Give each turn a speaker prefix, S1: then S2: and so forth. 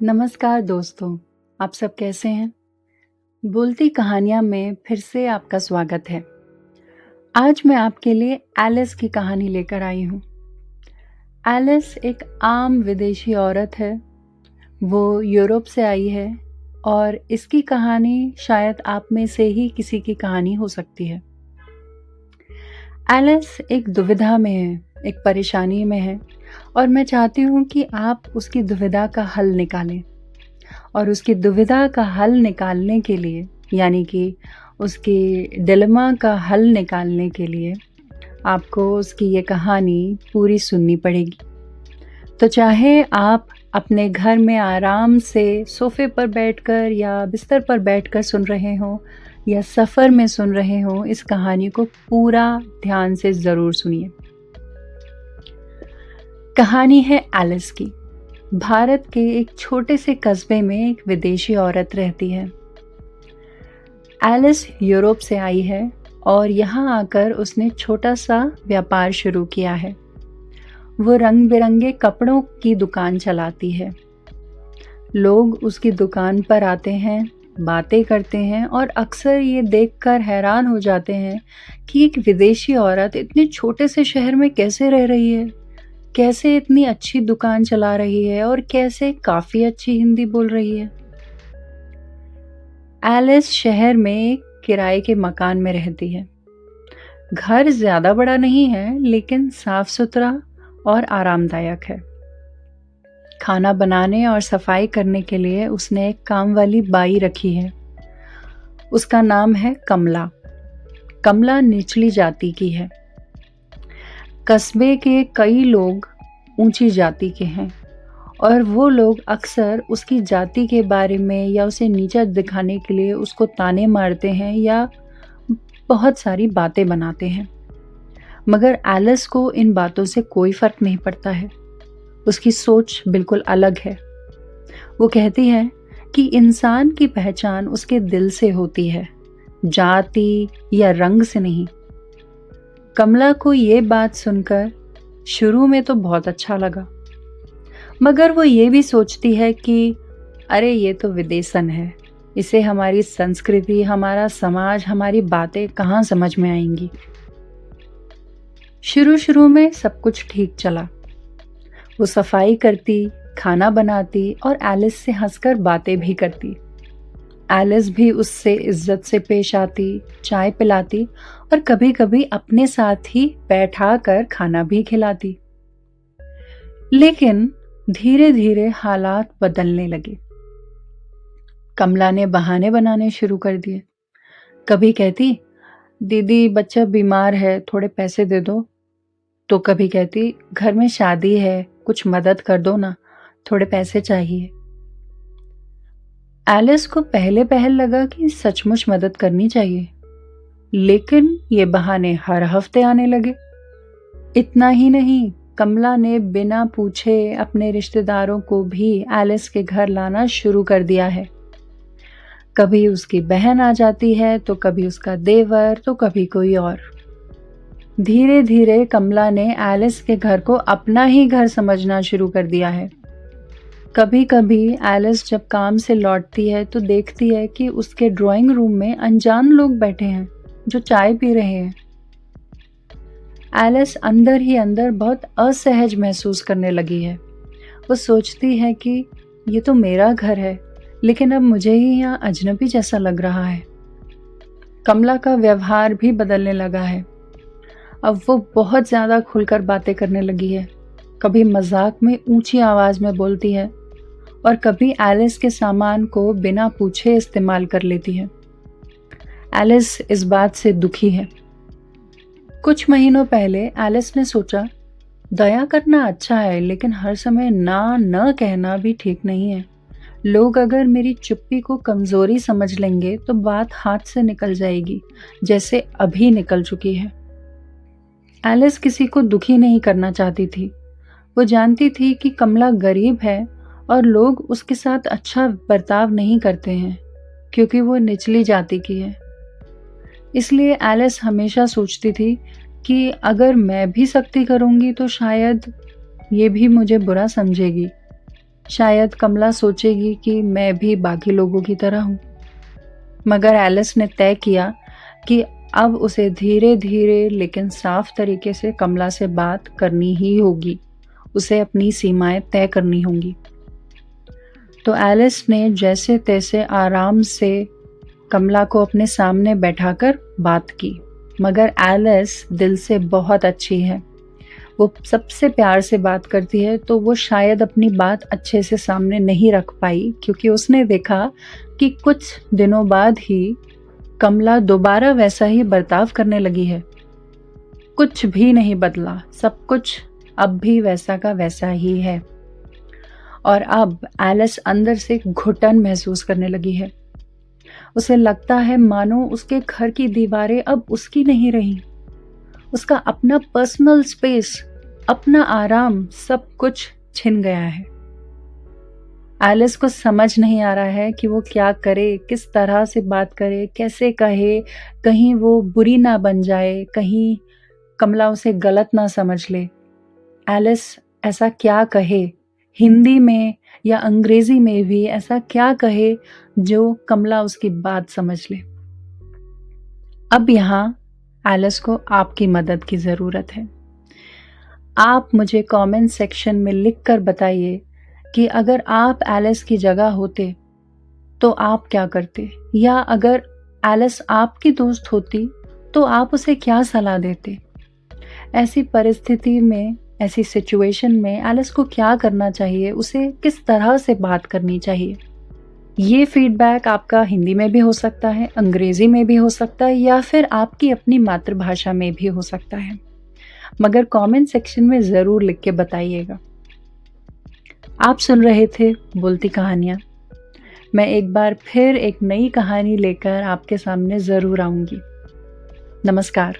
S1: नमस्कार दोस्तों, आप सब कैसे हैं? बोलती कहानियाँ में फिर से आपका स्वागत है। आज मैं आपके लिए एलिस की कहानी लेकर आई हूँ। एलिस एक आम विदेशी औरत है। वो यूरोप से आई है और इसकी कहानी शायद आप में से ही किसी की कहानी हो सकती है। एलिस एक दुविधा में है, एक परेशानी में है और मैं चाहती हूँ कि आप उसकी दुविधा का हल निकालें। और उसकी दुविधा का हल निकालने के लिए यानी कि उसकी डिलेमा का हल निकालने के लिए आपको उसकी ये कहानी पूरी सुननी पड़ेगी। तो चाहे आप अपने घर में आराम से सोफ़े पर बैठकर या बिस्तर पर बैठकर सुन रहे हों या सफ़र में सुन रहे हों, इस कहानी को पूरा ध्यान से ज़रूर सुनिए। कहानी है एलिस की। भारत के एक छोटे से कस्बे में एक विदेशी औरत रहती है। एलिस यूरोप से आई है और यहाँ आकर उसने छोटा सा व्यापार शुरू किया है। वो रंग बिरंगे कपड़ों की दुकान चलाती है। लोग उसकी दुकान पर आते हैं, बातें करते हैं और अक्सर ये देखकर हैरान हो जाते हैं कि एक विदेशी औरत इतने छोटे से शहर में कैसे रह रही है, कैसे इतनी अच्छी दुकान चला रही है और कैसे काफ़ी अच्छी हिंदी बोल रही है। एलिस शहर में एक किराए के मकान में रहती है। घर ज़्यादा बड़ा नहीं है लेकिन साफ सुथरा और आरामदायक है। खाना बनाने और सफाई करने के लिए उसने एक काम वाली बाई रखी है। उसका नाम है कमला। कमला निचली जाति की है। कस्बे के कई लोग ऊंची जाति के हैं और वो लोग अक्सर उसकी जाति के बारे में या उसे नीचा दिखाने के लिए उसको ताने मारते हैं या बहुत सारी बातें बनाते हैं। मगर एलिस को इन बातों से कोई फर्क नहीं पड़ता है। उसकी सोच बिल्कुल अलग है। वो कहती है कि इंसान की पहचान उसके दिल से होती है, जाति या रंग से नहीं। कमला को ये बात सुनकर शुरू में तो बहुत अच्छा लगा, मगर वो ये भी सोचती है कि अरे ये तो विदेशन है, इसे हमारी संस्कृति, हमारा समाज, हमारी बातें कहाँ समझ में आएंगी। शुरू में सब कुछ ठीक चला। वो सफाई करती, खाना बनाती और एलिस से हंसकर बातें भी करती। एलिस भी उससे इज्जत से पेश आती, चाय पिलाती और कभी-कभी अपने साथ ही बैठा कर खाना भी खिलाती। लेकिन धीरे-धीरे हालात बदलने लगे। कमला ने बहाने बनाने शुरू कर दिए। कभी कहती, दीदी बच्चा बीमार है, थोड़े पैसे दे दो। तो कभी कहती, घर में शादी है, कुछ मदद कर दो ना, थोड़े पैसे चाहिए। एलिस को पहले लगा कि सचमुच मदद करनी चाहिए, लेकिन ये बहाने हर हफ्ते आने लगे। इतना ही नहीं, कमला ने बिना पूछे अपने रिश्तेदारों को भी एलिस के घर लाना शुरू कर दिया है। कभी उसकी बहन आ जाती है, तो कभी उसका देवर, तो कभी कोई और। धीरे धीरे कमला ने एलिस के घर को अपना ही घर समझना शुरू कर दिया है। कभी कभी एलिस जब काम से लौटती है तो देखती है कि उसके ड्राइंग रूम में अनजान लोग बैठे हैं जो चाय पी रहे हैं। एलिस अंदर ही अंदर बहुत असहज महसूस करने लगी है। वो सोचती है कि ये तो मेरा घर है, लेकिन अब मुझे ही यहाँ अजनबी जैसा लग रहा है। कमला का व्यवहार भी बदलने लगा है। अब वो बहुत ज़्यादा खुलकर बातें करने लगी है। कभी मजाक में ऊंची आवाज़ में बोलती है और कभी एलिस के सामान को बिना पूछे इस्तेमाल कर लेती है। एलिस इस बात से दुखी है। कुछ महीनों पहले एलिस ने सोचा, दया करना अच्छा है, लेकिन हर समय ना न कहना भी ठीक नहीं है। लोग अगर मेरी चुप्पी को कमजोरी समझ लेंगे तो बात हाथ से निकल जाएगी, जैसे अभी निकल चुकी है। एलिस किसी को दुखी नहीं करना चाहती थी। वो जानती थी कि कमला गरीब है और लोग उसके साथ अच्छा बर्ताव नहीं करते हैं क्योंकि वो निचली जाति की है। इसलिए एलिस हमेशा सोचती थी कि अगर मैं भी सख्ती करूंगी तो शायद ये भी मुझे बुरा समझेगी। शायद कमला सोचेगी कि मैं भी बाकी लोगों की तरह हूँ। मगर एलिस ने तय किया कि अब उसे धीरे-धीरे लेकिन साफ तरीके से कमला से बात करनी ही होगी। उसे अपनी सीमाएं तय करनी होंगी। तो एलिस ने जैसे-तैसे आराम से कमला को अपने सामने बैठाकर बात की। मगर एलिस दिल से बहुत अच्छी है। वो सबसे प्यार से बात करती है, तो वो शायद अपनी बात अच्छे से सामने नहीं रख पाई, क्योंकि उसने देखा कि कुछ दिनों बाद ही कमला दोबारा वैसा ही बर्ताव करने लगी है। कुछ भी नहीं बदला, सब कुछ अब भी वैसा का वैसा ही है। और अब एलिस अंदर से घुटन महसूस करने लगी है। उसे लगता है मानो उसके घर की दीवारें अब उसकी नहीं रही। उसका अपना पर्सनल स्पेस, अपना आराम, सब कुछ छिन गया है। एलिस को समझ नहीं आ रहा है कि वो क्या करे, किस तरह से बात करे, कैसे कहे, कहीं वो बुरी ना बन जाए, कहीं कमला उसे गलत ना समझ ले। एलिस ऐसा क्या कहे, हिंदी में या अंग्रेजी में भी ऐसा क्या कहे जो कमला उसकी बात समझ ले। अब यहाँ एलिस को आपकी मदद की ज़रूरत है। आप मुझे कमेंट सेक्शन में लिखकर बताइए कि अगर आप एलिस की जगह होते तो आप क्या करते, या अगर एलिस आपकी दोस्त होती तो आप उसे क्या सलाह देते। ऐसी परिस्थिति में, ऐसी सिचुएशन में एलिस को क्या करना चाहिए, उसे किस तरह से बात करनी चाहिए। ये फीडबैक आपका हिंदी में भी हो सकता है, अंग्रेजी में भी हो सकता है, या फिर आपकी अपनी मातृभाषा में भी हो सकता है। मगर कमेंट सेक्शन में ज़रूर लिख के बताइएगा। आप सुन रहे थे बोलती कहानियाँ। मैं एक बार फिर एक नई कहानी लेकर आपके सामने ज़रूर आऊँगी। नमस्कार।